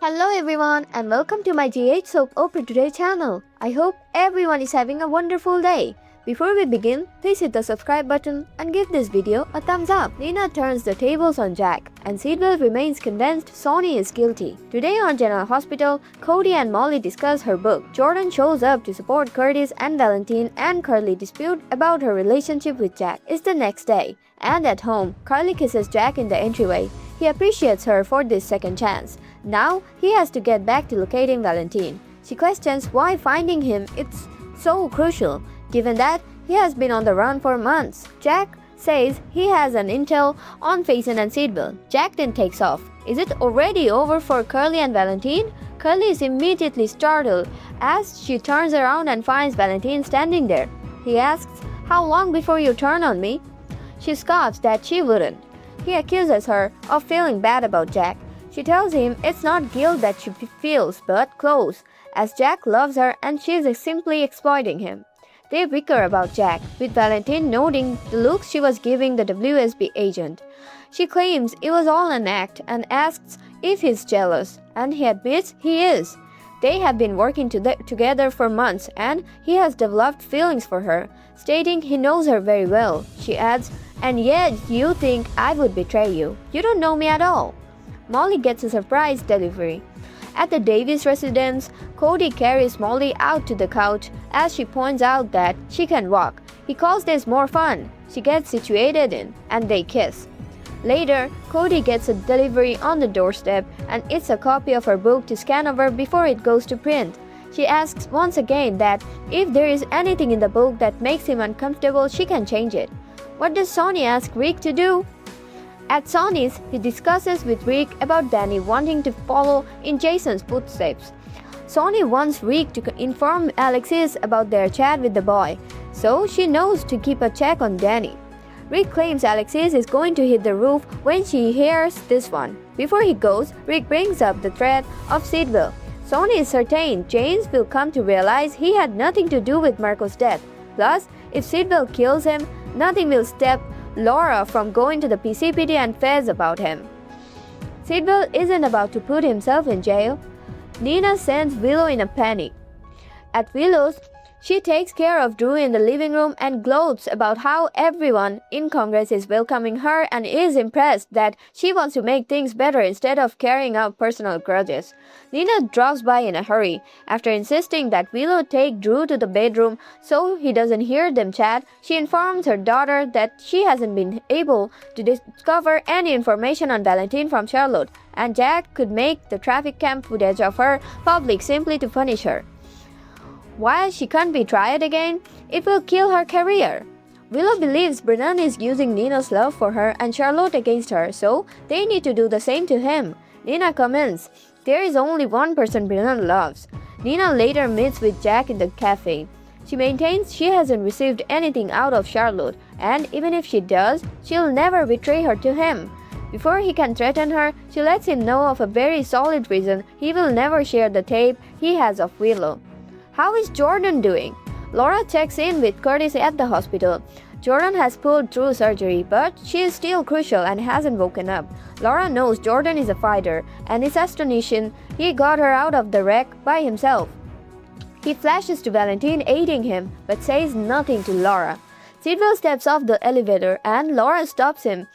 Hello everyone and welcome to my GH Soap Opera Today channel. I hope everyone is having a wonderful day. Before we begin, please hit the subscribe button and give this video a thumbs up. Nina turns the tables on Jack and Sidwell remains convinced Sonny is guilty. Today on General Hospital, Cody and Molly discuss her book. Jordan shows up to support Curtis and Valentin and Curly dispute about her relationship with Jack. It's the next day and at home, Carly kisses Jack in the entryway. He appreciates her for this second chance. Now, he has to get back to locating Valentin. She questions why finding him is so crucial, given that he has been on the run for months. Jack says he has an intel on Faison and Sidwell. Jack then takes off. Is it already over for Curly and Valentin? Curly is immediately startled as she turns around and finds Valentin standing there. He asks, "How long before you turn on me?" She scoffs that she wouldn't. He accuses her of feeling bad about Jack. She tells him it's not guilt that she feels, but close, as Jack loves her and she is simply exploiting him. They bicker about Jack, with Valentin noting the looks she was giving the WSB agent. She claims it was all an act and asks if he's jealous, and he admits he is. They have been working together for months and he has developed feelings for her, stating he knows her very well. She adds, "And yet you think I would betray you. You don't know me at all." Molly gets a surprise delivery. At the Davis residence, Cody carries Molly out to the couch as she points out that she can walk. He calls this more fun. She gets situated in, and they kiss. Later, Cody gets a delivery on the doorstep, and it's a copy of her book to scan over before it goes to print. She asks once again that if there is anything in the book that makes him uncomfortable, she can change it. What does Sonny ask Rick to do? At Sonny's, he discusses with Rick about Danny wanting to follow in Jason's footsteps. Sonny wants Rick to inform Alexis about their chat with the boy, so she knows to keep a check on Danny. Rick claims Alexis is going to hit the roof when she hears this one. Before he goes, Rick brings up the threat of Sidwell. Sonny is certain James will come to realize he had nothing to do with Marco's death. Plus, if Sidwell kills him, nothing will stop Laura from going to the PCPD and fez about him. Sidwell isn't about to put himself in jail. Nina sends Willow in a panic. At Willow's, she takes care of Drew in the living room and gloats about how everyone in Congress is welcoming her and is impressed that she wants to make things better instead of carrying out personal grudges. Nina drops by in a hurry. After insisting that Willow take Drew to the bedroom so he doesn't hear them chat, she informs her daughter that she hasn't been able to discover any information on Valentin from Charlotte, and Jack could make the traffic cam footage of her public simply to punish her. While she can't be tried again, it will kill her career. Willow believes Brennan is using Nina's love for her and Charlotte against her, so they need to do the same to him. Nina comments, there is only one person Brennan loves. Nina later meets with Jack in the cafe. She maintains she hasn't received anything out of Charlotte, and even if she does, she'll never betray her to him. Before he can threaten her, she lets him know of a very solid reason he will never share the tape he has of Willow. How is Jordan doing? Laura checks in with Curtis at the hospital. Jordan has pulled through surgery, but she is still crucial and hasn't woken up. Laura knows Jordan is a fighter, and is astonishing he got her out of the wreck by himself. He flashes to Valentin aiding him, but says nothing to Laura. Sidwell steps off the elevator, and Laura spots him,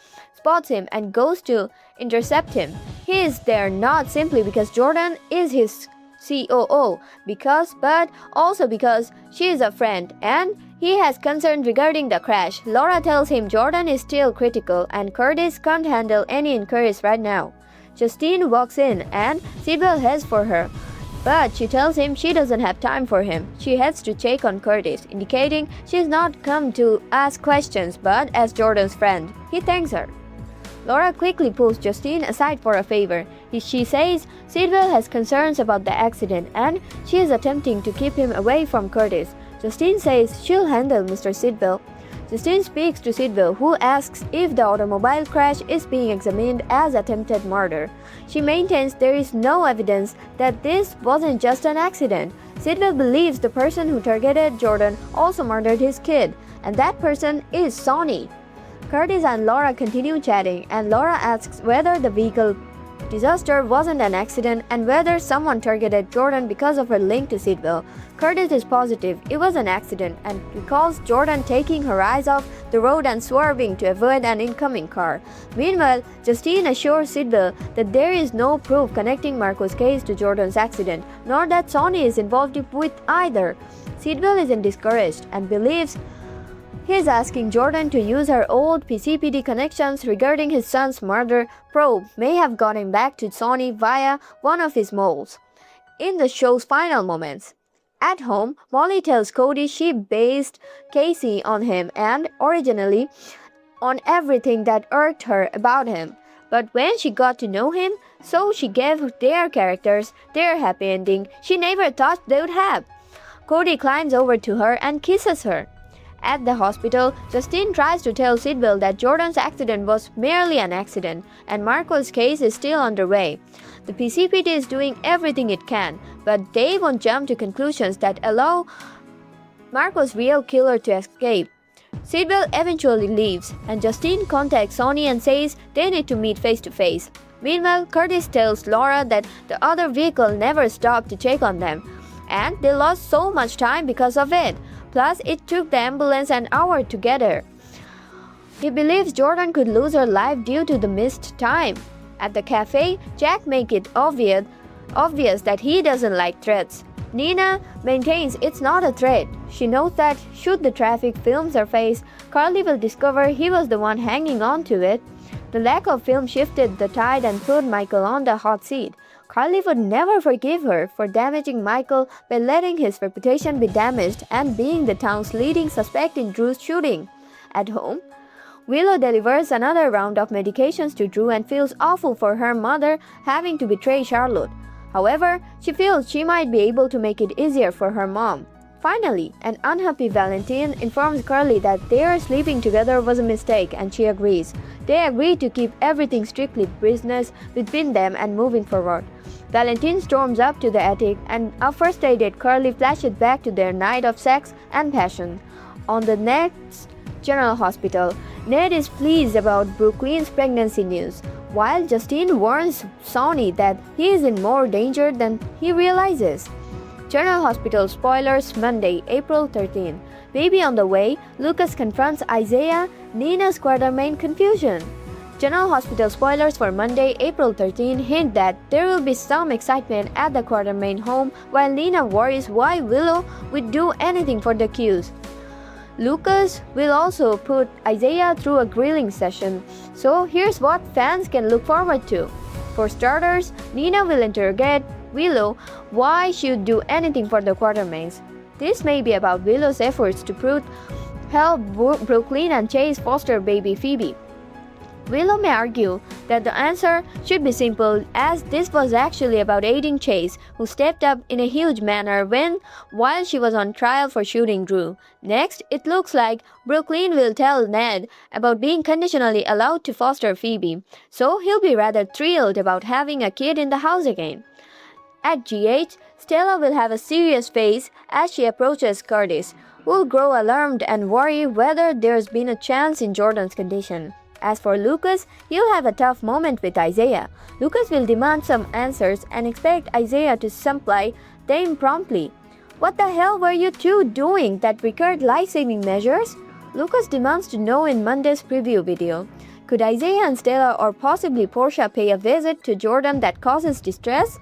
and goes to intercept him. He is there not simply because Jordan is his COO, but also because she is a friend and he has concern regarding the crash. Laura tells him Jordan is still critical and Curtis can't handle any inquiries right now. Justine walks in and Sidwell heads for her, but she tells him she doesn't have time for him. She heads to check on Curtis, indicating she's not come to ask questions but as Jordan's friend. He thanks her. Laura quickly pulls Justine aside for a favor. She says Sidwell has concerns about the accident and she is attempting to keep him away from Curtis. Justine says she'll handle Mr. Sidwell. Justine speaks to Sidwell, who asks if the automobile crash is being examined as attempted murder. She maintains there is no evidence that this wasn't just an accident. Sidwell believes the person who targeted Jordan also murdered his kid, and that person is Sonny. Curtis and Laura continue chatting, and Laura asks whether the vehicle disaster wasn't an accident and whether someone targeted Jordan because of her link to Sidwell. Curtis is positive it was an accident and recalls Jordan taking her eyes off the road and swerving to avoid an incoming car. Meanwhile, Justine assures Sidwell that there is no proof connecting Marco's case to Jordan's accident, nor that Sonny is involved with either. Sidwell isn't discouraged and believes he's asking Jordan to use her old PCPD connections regarding his son's murder probe may have gotten back to Sonny via one of his moles. In the show's final moments, at home, Molly tells Cody she based Casey on him and, originally, on everything that irked her about him. But when she got to know him, so she gave their characters their happy ending she never thought they would have. Cody climbs over to her and kisses her. At the hospital, Justine tries to tell Sidwell that Jordan's accident was merely an accident and Marco's case is still underway. The PCPD is doing everything it can, but they won't jump to conclusions that allow Marco's real killer to escape. Sidwell eventually leaves, and Justine contacts Sonny and says they need to meet face to face. Meanwhile, Curtis tells Laura that the other vehicle never stopped to check on them, and they lost so much time because of it. Plus, it took the ambulance an hour to get her. He believes Jordan could lose her life due to the missed time. At the cafe, Jack makes it obvious that he doesn't like threats. Nina maintains it's not a threat. She knows that should the traffic film surface, Carly will discover he was the one hanging on to it. The lack of film shifted the tide and put Michael on the hot seat. Carly would never forgive her for damaging Michael by letting his reputation be damaged and being the town's leading suspect in Drew's shooting. At home, Willow delivers another round of medications to Drew and feels awful for her mother having to betray Charlotte. However, she feels she might be able to make it easier for her mom. Finally, an unhappy Valentin informs Carly that their sleeping together was a mistake and she agrees. They agree to keep everything strictly business between them and moving forward. Valentin storms up to the attic and a first-aided Carly flashes back to their night of sex and passion. On the next General Hospital, Ned is pleased about Brooklyn's pregnancy news, while Justine warns Sonny that he is in more danger than he realizes. General Hospital spoilers Monday, April 13. Baby on the way, Lucas confronts Isaiah, Nina's Quartermain confusion. General Hospital spoilers for Monday, April 13 hint that there will be some excitement at the Quartermain home while Nina worries why Willow would do anything for the cues. Lucas will also put Isaiah through a grilling session, so here's what fans can look forward to. For starters, Nina will interrogate Willow why she would do anything for the Quartermains. This may be about Willow's efforts to help Brooklyn and Chase foster baby Phoebe. Willow may argue that the answer should be simple, as this was actually about aiding Chase, who stepped up in a huge manner while she was on trial for shooting Drew. Next, it looks like Brooklyn will tell Ned about being conditionally allowed to foster Phoebe, so he'll be rather thrilled about having a kid in the house again. At GH, Stella will have a serious face as she approaches Curtis, who will grow alarmed and worry whether there's been a chance in Jordan's condition. As for Lucas, he'll have a tough moment with Isaiah. Lucas will demand some answers and expect Isaiah to supply them promptly. What the hell were you two doing that required life-saving measures? Lucas demands to know in Monday's preview video. Could Isaiah and Stella or possibly Portia pay a visit to Jordan that causes distress?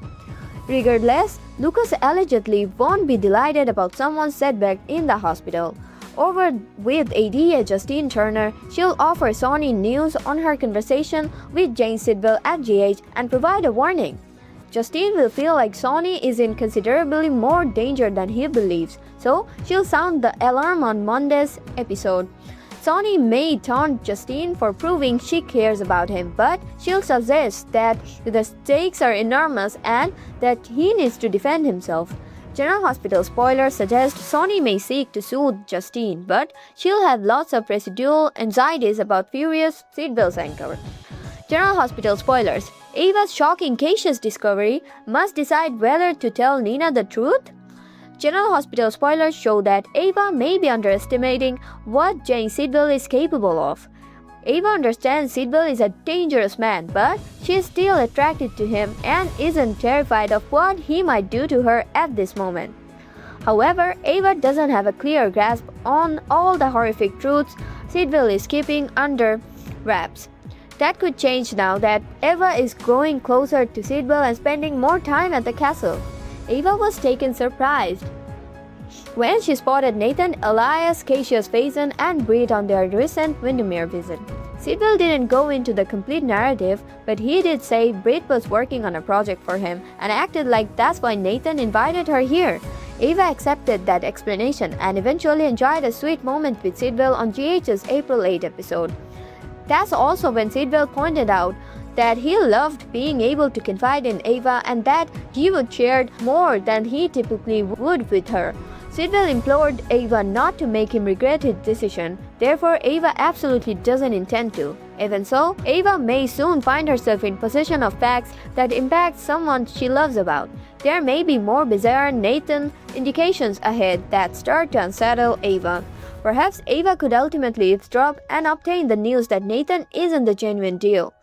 Regardless, Lucas allegedly won't be delighted about someone's setback in the hospital. Over with AD Justine Turner, she'll offer Sonny news on her conversation with Jane Sidwell at GH and provide a warning. Justine will feel like Sonny is in considerably more danger than he believes, so she'll sound the alarm on Monday's episode. Sonny may taunt Justine for proving she cares about him, but she'll suggest that the stakes are enormous and that he needs to defend himself. General Hospital spoilers suggest Sonny may seek to soothe Justine, but she'll have lots of residual anxieties about furious Sidwell's anchor. General Hospital spoilers: Ava's shocking cautious discovery must decide whether to tell Nina the truth. General Hospital spoilers show that Ava may be underestimating what Jane Sidwell is capable of. Ava understands Sidwell is a dangerous man, but she is still attracted to him and isn't terrified of what he might do to her at this moment. However, Ava doesn't have a clear grasp on all the horrific truths Sidwell is keeping under wraps. That could change now that Ava is growing closer to Sidwell and spending more time at the castle. Ava was taken surprised when she spotted Nathan, Elias, Cassius, Faison, and Brett on their recent Windermere visit. Sidwell didn't go into the complete narrative, but he did say Brett was working on a project for him and acted like that's why Nathan invited her here. Ava accepted that explanation and eventually enjoyed a sweet moment with Sidwell on GH's April 8 episode. That's also when Sidwell pointed out that he loved being able to confide in Ava and that he would share more than he typically would with her. Sidwell implored Ava not to make him regret his decision, therefore Ava absolutely doesn't intend to. Even so, Ava may soon find herself in possession of facts that impact someone she loves about. There may be more bizarre Nathan indications ahead that start to unsettle Ava. Perhaps Ava could ultimately eavesdrop and obtain the news that Nathan isn't the genuine deal.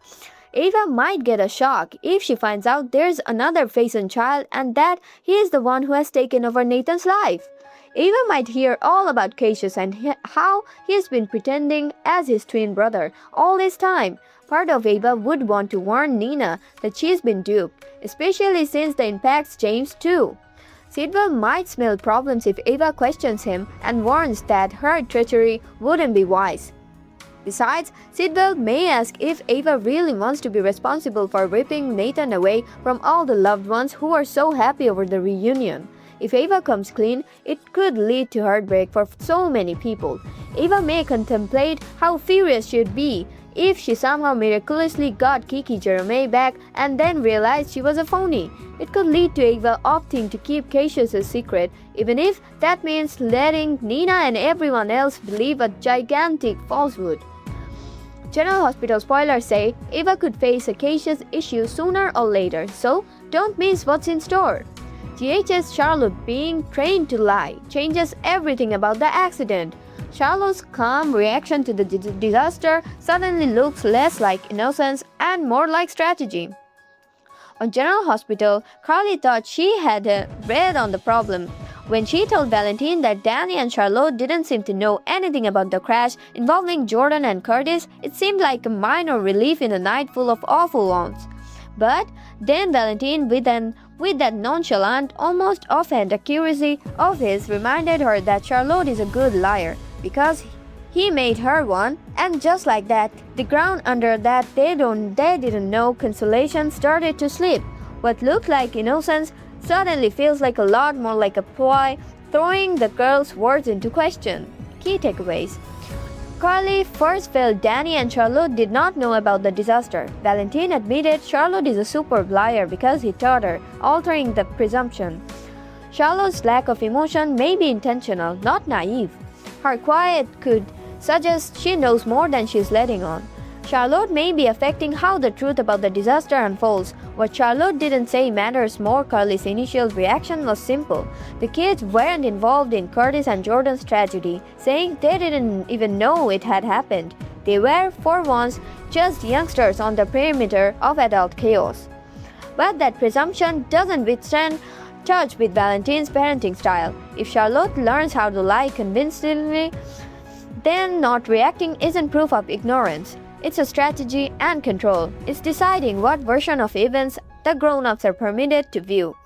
Ava might get a shock if she finds out there's another Faison child and that he is the one who has taken over Nathan's life. Ava might hear all about Cassius and how he's been pretending as his twin brother all this time. Part of Ava would want to warn Nina that she's been duped, especially since that impacts James too. Sidwell might smell problems if Ava questions him and warns that her treachery wouldn't be wise. Besides, Sidwell may ask if Ava really wants to be responsible for ripping Nathan away from all the loved ones who are so happy over the reunion. If Ava comes clean, it could lead to heartbreak for so many people. Ava may contemplate how furious she'd be if she somehow miraculously got Kiki Jerome back and then realized she was a phony. It could lead to Ava opting to keep Cassius' secret, even if that means letting Nina and everyone else believe a gigantic falsehood. General Hospital spoilers say Ava could face a Cassius issue sooner or later, so don't miss what's in store. GH's Charlotte being trained to lie changes everything about the accident. Charlotte's calm reaction to the disaster suddenly looks less like innocence and more like strategy. On General Hospital, Carly thought she had read on the problem. When she told Valentin that Danny and Charlotte didn't seem to know anything about the crash involving Jordan and Curtis, it seemed like a minor relief in a night full of awful ones. But then Valentin, with that nonchalant, almost offhand accuracy of his, reminded her that Charlotte is a good liar, because he made her one, and just like that, the ground under that they didn't know consolation started to slip. What looked like innocence suddenly feels like a lot more like a ploy, throwing the girl's words into question. Key takeaways. Carly first felt Danny and Charlotte did not know about the disaster. Valentin admitted Charlotte is a superb liar because he taught her, altering the presumption. Charlotte's lack of emotion may be intentional, not naive. Her quiet could suggest she knows more than she's letting on. Charlotte may be affecting how the truth about the disaster unfolds. What Charlotte didn't say matters more. Carly's initial reaction was simple. The kids weren't involved in Curtis and Jordan's tragedy, saying they didn't even know it had happened. They were, for once, just youngsters on the perimeter of adult chaos. But that presumption doesn't withstand touch with Valentin's parenting style. If Charlotte learns how to lie convincingly, then not reacting isn't proof of ignorance. It's a strategy and control. It's deciding what version of events the grown-ups are permitted to view.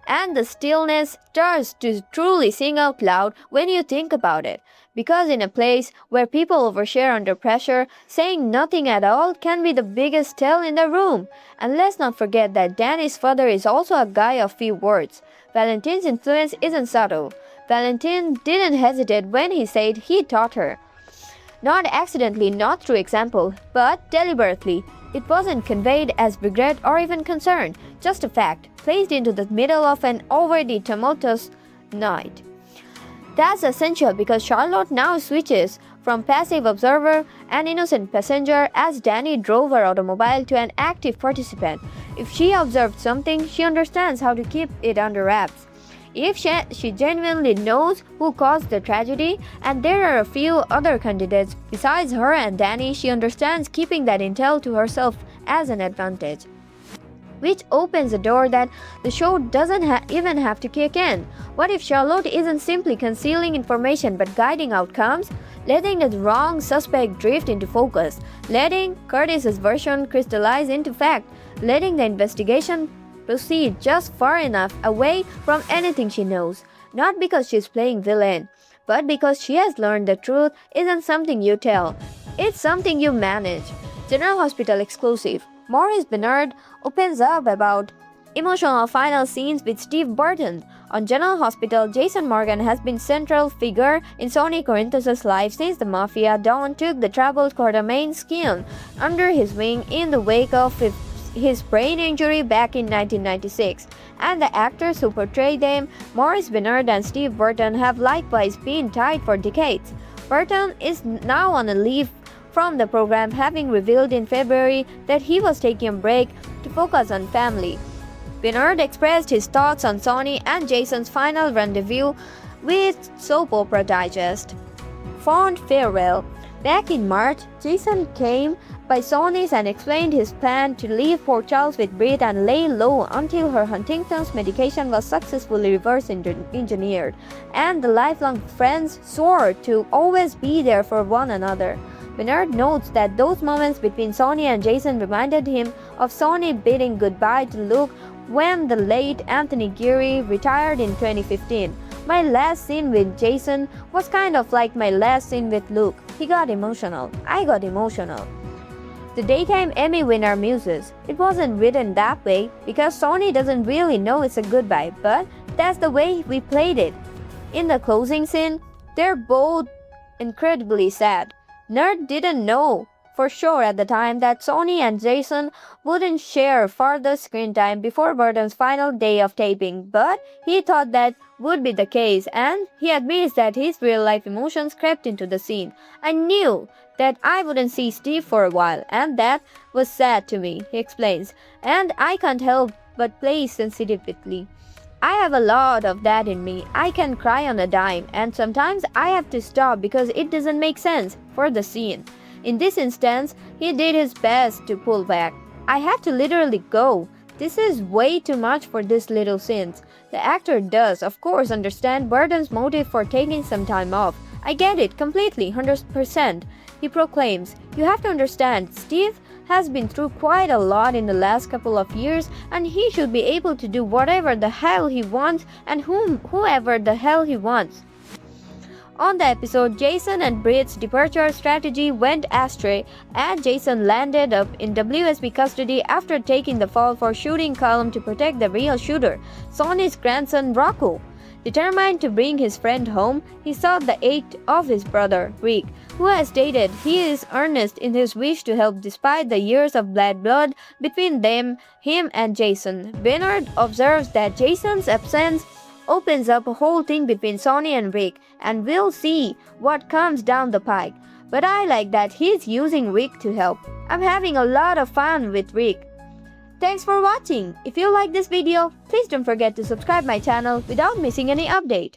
And the stillness starts to truly sing out loud when you think about it. Because in a place where people overshare under pressure, saying nothing at all can be the biggest tell in the room. And let's not forget that Danny's father is also a guy of few words. Valentin's influence isn't subtle. Valentin didn't hesitate when he said he taught her. Not accidentally, not through example, but deliberately. It wasn't conveyed as regret or even concern, just a fact, placed into the middle of an already tumultuous night. That's essential because Charlotte now switches from passive observer and innocent passenger as Danny drove her automobile to an active participant. If she observed something, she understands how to keep it under wraps. If she genuinely knows who caused the tragedy, and there are a few other candidates besides her and Danny, she understands keeping that intel to herself as an advantage, which opens a door that the show doesn't even have to kick in. What if Charlotte isn't simply concealing information but guiding outcomes, letting the wrong suspect drift into focus, letting Curtis's version crystallize into fact, letting the investigation proceed just far enough away from anything she knows, not because she's playing villain, but because she has learned the truth isn't something you tell, it's something you manage. General Hospital exclusive. Maurice Benard opens up about emotional final scenes with Steve Burton. On General Hospital, Jason Morgan has been central figure in Sonny Corinthos' life since the Mafia Don took the troubled Quartermain skin under his wing in the wake of his brain injury back in 1996, and the actors who portrayed them, Maurice Benard and Steve Burton, have likewise been tied for decades. Burton is now on a leave from the program, having revealed in February that he was taking a break to focus on family. Benard expressed his thoughts on Sonny and Jason's final rendezvous with Soap Opera Digest. Fond farewell. Back in March, Jason came by Sonny's and explained his plan to leave Port Charles with Britt and lay low until her Huntington's medication was successfully reverse engineered, and the lifelong friends swore to always be there for one another. Benard notes that those moments between Sonny and Jason reminded him of Sonny bidding goodbye to Luke when the late Anthony Geary retired in 2015. My last scene with Jason was kind of like my last scene with Luke. He got emotional. I got emotional. The Daytime Emmy winner muses. It wasn't written that way because Sonny doesn't really know it's a goodbye, but that's the way we played it. In the closing scene, they're both incredibly sad. Nerd didn't know for sure at the time that Sonny and Jason wouldn't share further screen time before Burton's final day of taping, but he thought that would be the case, and he admits that his real-life emotions crept into the scene. I knew that I wouldn't see Steve for a while, and that was sad to me, he explains, and I can't help but play sensitively. I have a lot of that in me. I can cry on a dime, and sometimes I have to stop because it doesn't make sense for the scene. In this instance, he did his best to pull back. I had to literally go. This is way too much for this little scene. The actor does, of course, understand Burton's motive for taking some time off. I get it completely, 100%. He proclaims, "You have to understand, Steve has been through quite a lot in the last couple of years, and he should be able to do whatever the hell he wants and whoever the hell he wants." On the episode, Jason and Britt's departure strategy went astray, and Jason landed up in WSB custody after taking the fall for shooting Callum to protect the real shooter, Sonny's grandson Rocco. Determined to bring his friend home, he sought the aid of his brother, Rick, who has stated he is earnest in his wish to help despite the years of bad blood between him and Jason. Benard observes that Jason's absence opens up a whole thing between Sonny and Rick, and we'll see what comes down the pike. But I like that he's using Rick to help. I'm having a lot of fun with Rick. Thanks for watching. If you like this video, please don't forget to subscribe my channel without missing any update.